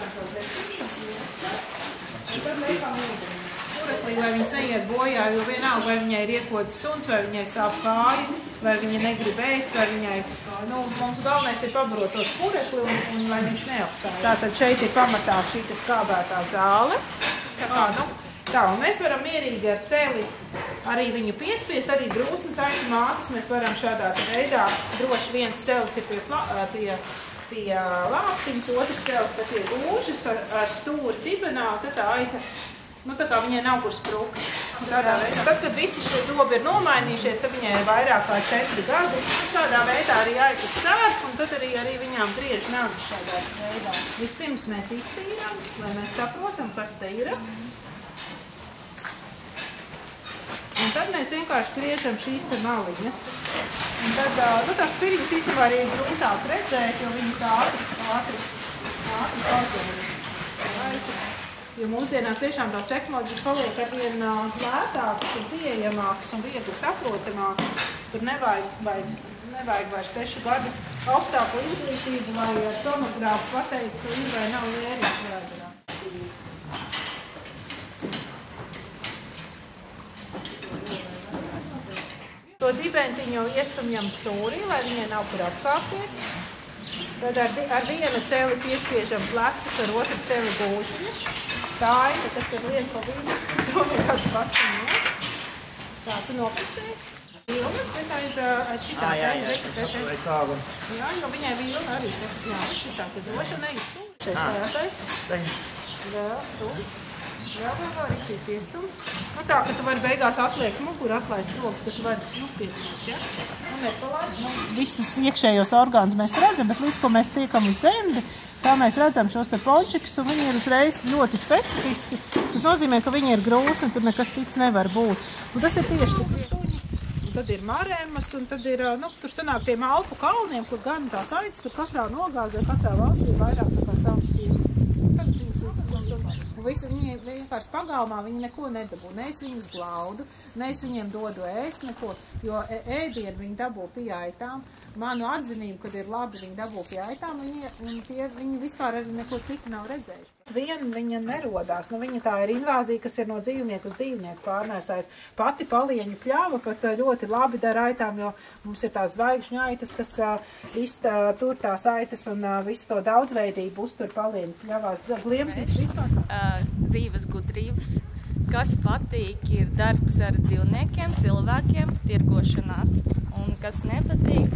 atstājam to dzēsību. Un tad liekam ūdeni. Pureklī, lai viņas neiet bojā, jo vienalga, vai viņai ir iekodas suns, vai viņai sāp kāja, vai viņa negrib ēst, vai viņai, mums galvenais ir pabarot tos purekli un lai viņš neapstāj. Tātad šeit ir pamatā šī skābētā zāle. Tā, un mēs varam mierīgi ar celi arī viņu piespiest, arī brūsnes aitu mātes mēs varam šādā veidā, droši viens celis ir pie lāpstiņas, otrs celis pie gūžas ar stūri dibenā, tad tā aita, tā kā viņai nav kur sprukt. Tādā veidā. Tad, kad visi šie zobi ir nomainījušies, tad viņai ir vairāk kā 4 gadi. Šādā veidā arī aitas cērp, un tad arī viņām griež nagus šādā veidā. Vispirms mēs iztīrām, lai mēs saprotam, kas te ir. Un tad mēs vienkārši griežam šīs te maliņas. Un tad, tās spiriņas īstenībā arī ir grūtāk redzēt, jo viņas ātri pazūd. Jo mūsdienās tiešām tās tehnoloģijas paliek arvien lētākas un pieejamākas un viegli saprotamākas. Tur nevajag vairs 6 gadu augstāko izglītību, lai ar sonogrāfu pateikt, ka ir vai nav vērīgi vēderā. To dibentiņu iestumjam stūrī, lai viņai nav kur apkāpties. Tad ar vienu celi piespiežam plecus, ar otru celi gūžiņu. Tā aita, tad, kad liek pa viņu, to vienkārši pastiņos. Tā, tu nopiksēji. Vilnas, bet aiz šitā tēļa. Jā, jo viņai vilna arī saka, jā, šitā, tad droši neizstūri. Šeit sētais. Vēl stūri. Vēl rīktī piestumi. Tā, ka tu vari beigās atliekt muguru, atlaist rokas, ka tu vari piestumāt, ja? Un nepalaid. Visus iekšējos orgānus mēs redzam, bet līdz ko mēs tiekam uz dzemdi, tā mēs redzam šos te pončikus, un viņi ir uzreiz ļoti specifiski. Tas nozīmē, ka viņi ir grūsi, un tur nekas cits nevar būt. Un tas ir tieši tik suņi. Un tad ir maremas, un tad ir, tur sanāk tiem Alpu kalniem, kur gan tās aitas, tur katrā nogāzē, katrā valstī ir vairāk tā kā savs šķīrs. Tad visi viņi vienkārši pagalmā, viņi neko nedabū. Ne es viņus glaudu, ne es viņiem dodu ēst neko, jo ēdienu viņi dabū pie aitām. Manu atzinību, kad ir labi viņi dabū pie aitām, viņi vispār arī neko citu nav redzējuši. Viena viņa nerodās, viņa tā ir invāzija, kas ir no dzīvnieku uz dzīvnieku pārnēsājis. Pati palieņu pļāva pat ļoti labi dara aitām, jo mums ir tās zvaigžņu aitas, kas tur tās aitas un visu to daudzveidību uztur palieņu pļāvās. Gliemziņš vispār? Dzīves gudrības. Kas patīk, ir darbs ar dzīvniekiem, cilvēkiem, tirgošanās. Un kas nepatīk,